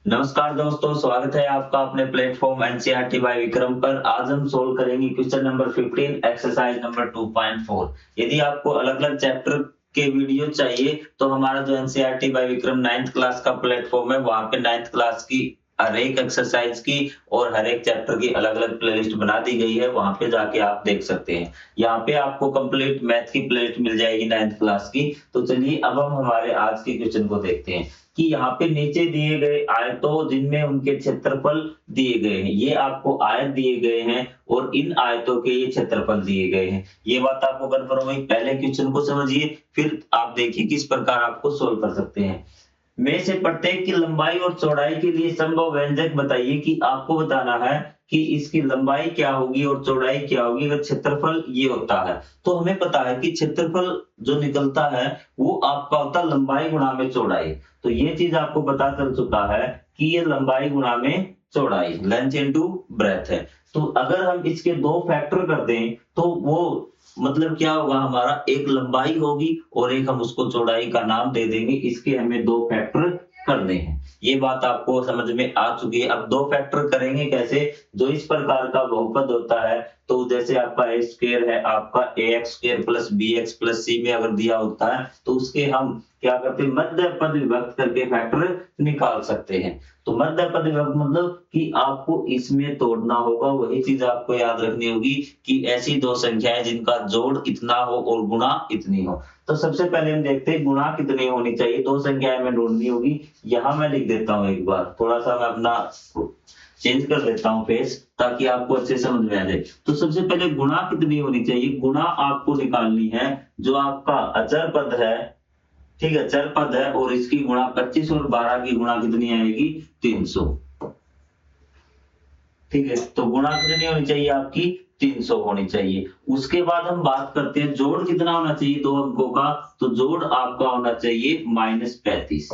नमस्कार दोस्तों, स्वागत है आपका अपने प्लेटफॉर्म एनसीईआरटी बाय विक्रम पर। आज हम सोल्व करेंगे क्वेश्चन नंबर 15 एक्सरसाइज नंबर 2.4। यदि आपको अलग-अलग चैप्टर के वीडियो चाहिए तो हमारा जो NCERT by Vikram 9th class का प्लेटफॉर्म है, वहां पे 9th क्लास की हर एक एक्सरसाइज की और हर एक चैप्टर की अलग-अलग प्लेलिस्ट बना दी गई है, वहां पे जाके आप देख सकते हैं। यहाँ पे आपको कंप्लीट मैथ की प्लेलिस्ट मिल जाएगी 9th क्लास की। तो चलिए अब हम हमारे आज के क्वेश्चन को देखते हैं कि यहाँ पे नीचे दिए गए आयतों जिनमें उनके क्षेत्रफल दिए गए हैं, ये आपको आयत दिए गए हैं और इन आयतों के ये क्षेत्रफल दिए गए हैं। ये बात आपको कन्फर्म हुई। पहले क्वेश्चन को समझिए, फिर आप देखिए किस प्रकार आपको सोल्व कर सकते हैं। में से प्रत्येक की लंबाई और चौड़ाई के लिए संभव व्यंजक बताइए। कि आपको बताना है कि इसकी लंबाई क्या होगी और चौड़ाई क्या होगी अगर क्षेत्रफल ये होता है। तो हमें पता है कि क्षेत्रफल जो निकलता है वो आपका होता है लंबाई गुणा में चौड़ाई। तो ये चीज आपको पता चल चुका है कि ये लंबाई गुणा में चौड़ाई, लेंथ इनटू ब्रेथ है। तो अगर हम इसके दो फैक्टर कर दें तो वो मतलब क्या होगा, हमारा एक लंबाई होगी और एक हम उसको चौड़ाई का नाम दे देंगे। इसके हमें दो फैक्टर करने हैं। ये बात आपको समझ में आ चुकी है। अब दो फैक्टर करेंगे कैसे? जो इस प्रकार का बहुपद होता है, तो जैसे आपका a स्क्वायर है, आपका ax square plus bx plus c में अगर दिया होता है तो उसके हम क्या करते हैं, मध्य पद विभक्त करके फैक्टर निकाल सकते हैं। तो मध्य पद विभक्त मतलब कि आपको इसमें तोड़ना होगा। वही चीज आपको याद रखनी होगी कि ऐसी दो संख्याएं जिनका जोड़ इतना हो और गुणा इतनी हो। तो सबसे पहले हम देखते हैं गुणा कितनी होनी चाहिए। दो संख्याएं में ढूंढनी होगी। यहाँ मैं लिख देता हूँ एक बार, थोड़ा सा मैं अपना चेंज कर देता हूँ पेज ताकि आपको अच्छे समझ में आ जाए। तो सबसे पहले गुणा कितनी होनी चाहिए? गुणा आपको निकालनी है जो आपका अचर पद है, ठीक है, चर पद है, और इसकी गुणा 25 और 12 की गुणा कितनी आएगी? 300। ठीक है, तो गुणा कितनी होनी चाहिए आपकी? 300 होनी चाहिए। उसके बाद हम बात करते हैं जोड़ कितना होना चाहिए दो अंकों का। तो जोड़ आपका होना चाहिए -35।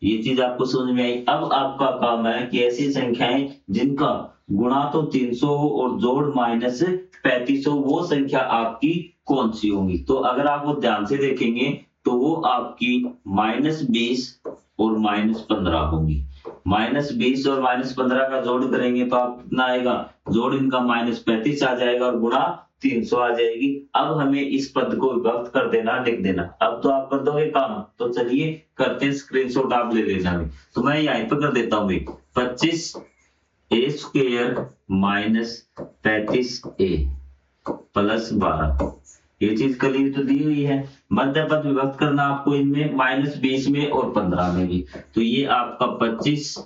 ये चीज आपको समझ में आई। अब आपका काम है कि ऐसी संख्याएं जिनका गुणा तो 300 हो और जोड़ -35 हो, वो संख्या आपकी कौन सी होंगी? तो अगर आप वो ध्यान से देखेंगे तो वो आपकी -20 और -15 होंगी। -20 और -15 का जोड़ करेंगे तो आप कितना आएगा? जोड़ इनका -35 आ जाएगा और गुणा 300 आ जाएगी। अब हमें इस पद को विभक्त कर देना, लिख देना। अब तो आप कर दोगे काम। तो चलिए करते हैं, स्क्रीनशॉट आप ले लेना। तो मैं यहाँ पे कर देता हूँ 25 a square minus 35 a plus 12। ये चीज कल तो दी हुई है। मध्य पद विभक्त करना आपको इनमें -20 में और 15 में भी। तो ये आपका 25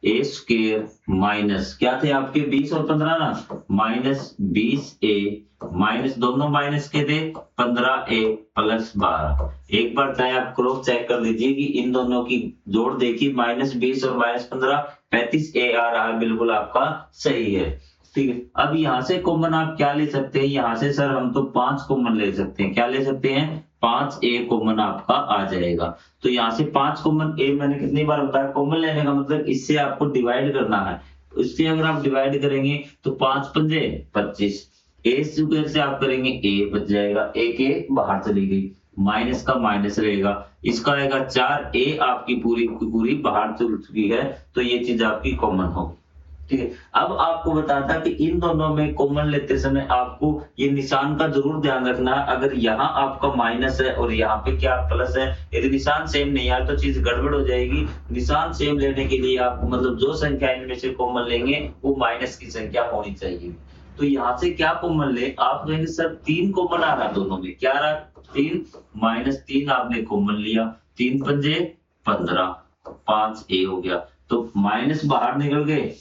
ए स्क्वायर माइनस क्या थे आपके 20 और 15 ना, -20a माइनस दोनों माइनस के थे 15a प्लस 12। एक बार चाहे आप क्रॉस चेक कर लीजिए कि इन दोनों की जोड़ देखिए, -20 और -15 35a आ रहा है, बिल्कुल आपका सही है। ठीक है, अब यहाँ से कॉमन आप क्या ले सकते हैं? यहाँ से सर हम तो 5 कॉमन ले सकते हैं। क्या ले सकते हैं? 5a कॉमन आपका आ जाएगा। तो यहाँ से 5 कॉमन a मैंने कितनी बार बताया, कॉमन लेने का मतलब इससे आपको डिवाइड करना है। इससे अगर आप डिवाइड करेंगे तो 5 पंजे 25, a स्क्वायर से आप करेंगे a बच जाएगा, एक a बाहर चली गई, माइनस का माइनस रहेगा, इसका आएगा 4a आपकी पूरी पूरी बाहर चल चुकी है। तो ये चीज आपकी कॉमन होगी। ठीक है, अब आपको बताता कि इन दोनों में कॉमन लेते समय आपको ये निशान का जरूर ध्यान रखना है। अगर यहाँ आपका माइनस है और यहाँ पे क्या प्लस है, यदि निशान सेम नहीं आया तो चीज गड़बड़ हो जाएगी। निशान सेम लेने के लिए आप मतलब जो संख्या इनमें से कॉमन लेंगे वो माइनस की संख्या होनी चाहिए। तो यहाँ से क्या कॉमन ले, आप कहेंगे सर 3 कॉमन आ रहा दोनों में, क्या रहा? 3 -3 आपने कॉमन लिया, 3 पंजे 15, 5a हो गया। तो माइनस बाहर निकल गए।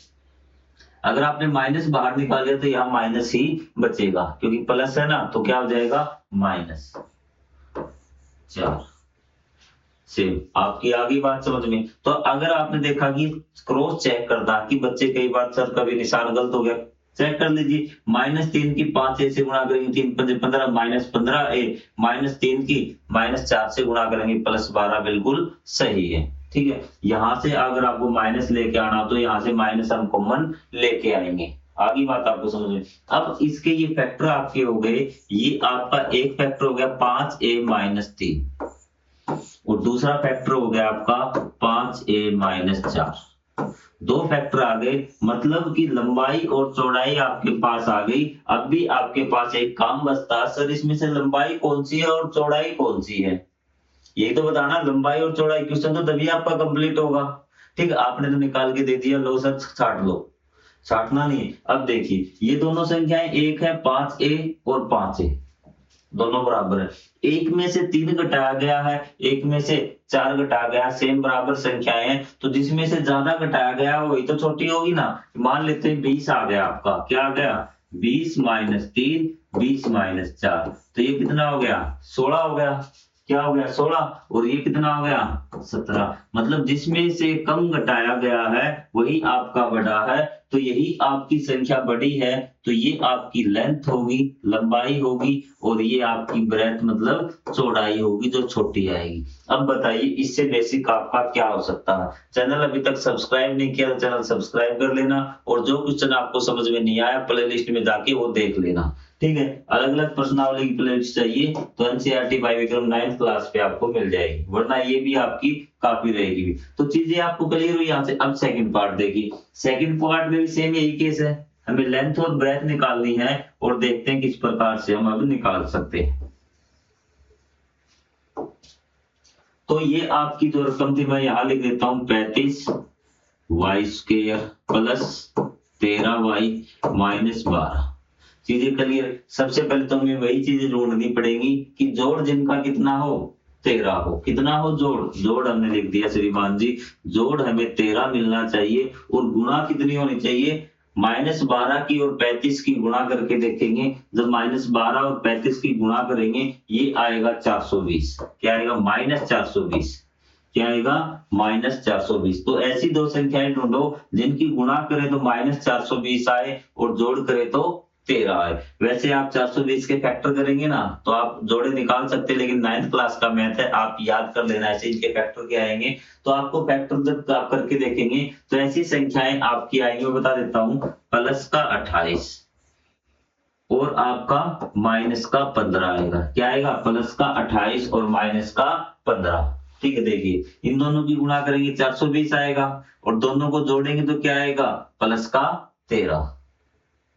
अगर आपने माइनस बाहर निकाल लिया तो यहाँ माइनस ही बचेगा, क्योंकि प्लस है ना, तो क्या हो जाएगा? -4। सेम आपकी आ गई बात समझ में। तो अगर आपने देखा कि क्रॉस चेक करना कि बच्चे कई बार सर कभी निशान गलत हो गया, चेक कर लीजिए। -3 की 5a से गुणा करेंगे 3 पंजे 15, -15a, -3 की -4 से गुणा करेंगे +12, बिल्कुल सही है। ठीक है, यहाँ से अगर आपको माइनस लेके आना तो यहाँ से माइनस हम कॉमन लेके आएंगे। आगे बात आपको समझ में। अब इसके ये फैक्टर आपके हो गए, ये आपका एक फैक्टर हो गया 5a - 3। और दूसरा फैक्टर हो गया आपका 5a माइनस 4। दो फैक्टर आ गए, मतलब कि लंबाई और चौड़ाई आपके पास आ गई। अब भी आपके पास एक काम बचता है, सर इसमें से लंबाई कौन सी है और चौड़ाई कौन सी है, ये तो बताना। लंबाई और चौड़ाई क्वेश्चन तो तभी आपका कंप्लीट होगा। ठीक, आपने तो निकाल के दे दिया, लो सर छाट लो, छाटना नहीं है। अब देखिए ये दोनों संख्याएं एक है 5a और 5a, दोनों बराबर है। एक में से 3 घटाया गया है, एक में से 4 घटाया गया, सेम बराबर संख्याएं हैं, तो जिसमें से ज्यादा घटाया गया वही तो छोटी होगी ना। मान लेते हैं 20 आ गया आपका, क्या आ गया 20 माइनस 3, 20 माइनस 4, तो ये कितना हो गया 16 हो गया। क्या हो गया 16, और ये कितना हो गया 17। मतलब जिसमें से कम घटाया गया है वही आपका बड़ा है, तो यही आपकी संख्या बड़ी है, तो ये आपकी लेंथ होगी, लंबाई होगी, और ये आपकी ब्रेथ मतलब चौड़ाई होगी जो छोटी आएगी। अब बताइए इससे बेसिक आपका क्या हो सकता है। चैनल अभी तक सब्सक्राइब नहीं किया तो चैनल सब्सक्राइब कर लेना, और जो क्वेश्चन आपको समझ में नहीं आया प्लेलिस्ट में जाके वो देख लेना। ठीक है, अलग अलग प्रश्नावली की प्लेलिस्ट चाहिए तो NCERT by Vikram 9th class पे आपको मिल जाएगी, वरना ये भी आपकी काफी रहेगी। तो चीजें आपको क्लियर हुई यहाँ से। अब सेकंड पार्ट देखिए, सेकंड पार्ट में भी सेम यही केस है, हमें लेंथ और ब्रेथ निकालनी है, और देखते हैं किस प्रकार से हम अब निकाल सकते हैं। तो ये आपकी जो रकम थी मैं यहाँ लिख देता हूँ 35y square plus 13y minus 12। चीजें क्लियर। सबसे पहले तो हमें वही चीजें ढूंढनी पड़ेगी कि जोड़ जिनका कितना हो 13 हो, कितना हो जोड़ हमने लिख दिया श्रीमान जी, जोड़ हमें 13 मिलना चाहिए, और गुणा कितनी होनी चाहिए -12 की और 35 की गुणा करके देखेंगे। जब -12 और 35 की गुणा करेंगे ये आएगा 420। क्या आएगा -420, क्या आएगा -420। तो ऐसी दो संख्याएं ढूंढो जिनकी गुणा करें तो -420 आए और जोड़ करें तो 13 आए। वैसे आप 420 के फैक्टर करेंगे ना तो आप जोड़े निकाल सकते हैं, लेकिन 9th क्लास का मैथ है, आप याद कर लेना ऐसे इनके फैक्टर क्या आएंगे। तो आपको फैक्टर जब आप करके देखेंगे तो ऐसी संख्याएं आपकी आएंगी, मैं बता देता हूं, प्लस का 28 और आपका माइनस का 15 आएगा। क्या आएगा प्लस का 28 और माइनस का 15। ठीक है, देखिए इन दोनों की गुणा करेंगे 420 आएगा, और दोनों को जोड़ेंगे तो क्या आएगा प्लस का 13,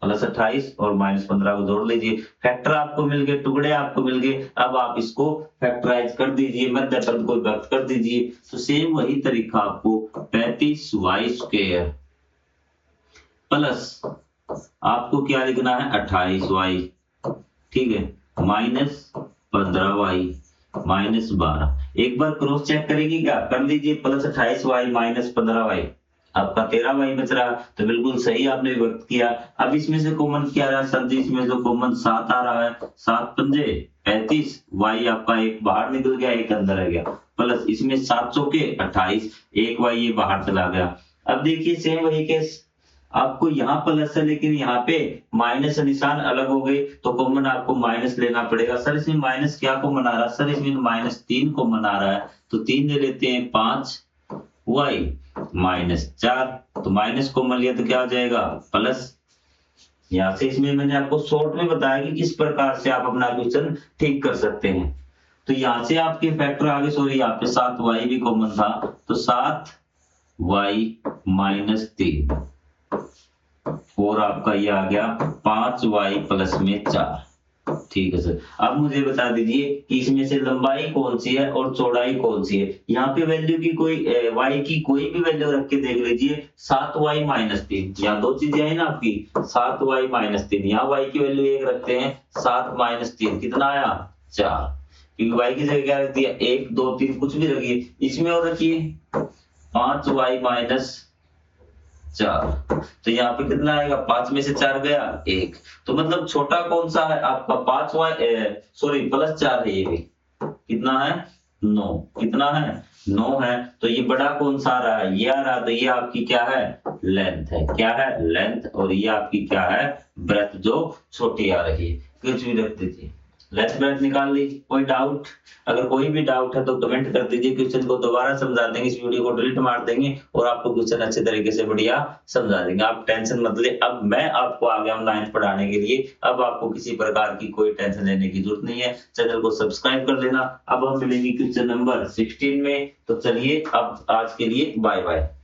प्लस 28 और माइनस 15 को जोड़ लीजिए, फैक्टर आपको मिल गए, टुकड़े आपको मिल गए। अब आप इसको फैक्टराइज कर दीजिए, मध्य पद को व्यक्त कर दीजिए। तो सेम वही तरीका आपको 35y स्क्वायर प्लस आपको क्या लिखना है 28y, ठीक है, माइनस 15y माइनस 12। एक बार क्रॉस चेक करेंगे, क्या कर लीजिए, प्लस 28y माइनस 15y, आपका 13y बच रहा, तो बिल्कुल सही आपने व्यक्त किया। अब इसमें से कॉमन क्या आ रहा है सर जी, इसमें से कॉमन 7 आ रहा है, 7 पंजे 35, y आपका एक बाहर निकल गया एक अंदर आ गया, प्लस इसमें 7 चौके 28, एक y ये बाहर चला गया। अब देखिए सेम वही केस, आपको यहाँ प्लस है लेकिन यहाँ पे माइनस निशान अलग हो गए, तो कॉमन आपको माइनस लेना पड़ेगा। सर इसमें माइनस क्या कॉमन आ रहा है, सर इसमें -3 कॉमन आ रहा है, तो 3 ले लेते हैं 5y माइनस 4, तो माइनस कॉमन लिया तो क्या हो जाएगा प्लस। यहाँ से इसमें मैंने आपको शॉर्ट में बताया कि किस प्रकार से आप अपना क्वेश्चन ठीक कर सकते हैं। तो यहाँ से आपके फैक्टर आगे, सॉरी यहाँ पे 7y भी कॉमन था, तो 7y माइनस 3 और आपका ये आ गया 5y प्लस में 4। ठीक है सर, अब मुझे बता दीजिए कि इसमें से लंबाई कौन सी है और चौड़ाई कौन सी है। यहाँ पे वैल्यू की कोई y की कोई भी वैल्यू रख के देख लीजिए, 7y माइनस 3, यहाँ दो चीजें आई ना आपकी, 7y माइनस 3, यहाँ y की वैल्यू 1 रखते हैं, 7 माइनस 3 कितना आया 4, क्योंकि y की जगह क्या रख दिया 1 2 3 कुछ भी रखिए, इसमें और रखिए 5y माइनस 4, तो यहाँ पे कितना आएगा 5 में से 4 गया 1, तो मतलब छोटा कौन सा है आपका 5y, सॉरी प्लस 4 है, ये भी कितना है 9, कितना है 9 है, तो ये बड़ा कौन सा आ रहा है, ये आ रहा है, तो ये आपकी क्या है लेंथ है, क्या है लेंथ, और ये आपकी क्या है ब्रेथ जो छोटी आ रही है, कुछ भी रख दीजिए। लेफ्ट ब्रैकेट निकाल ली। कोई डाउट? अगर कोई भी डाउट है तो कमेंट कर दीजिए, क्वेश्चन को दोबारा समझा देंगे, इस वीडियो को डिलीट मार देंगे और आपको क्वेश्चन अच्छे तरीके से बढ़िया समझा देंगे। आप टेंशन मत ले, अब मैं आपको आ गया हूं 9th पढ़ाने के लिए, अब आपको किसी प्रकार की कोई टेंशन लेने की जरूरत नहीं है। चैनल को सब्सक्राइब कर लेना। अब हम मिलेंगे क्वेश्चन नंबर 16 में। तो चलिए अब आज के लिए बाय बाय।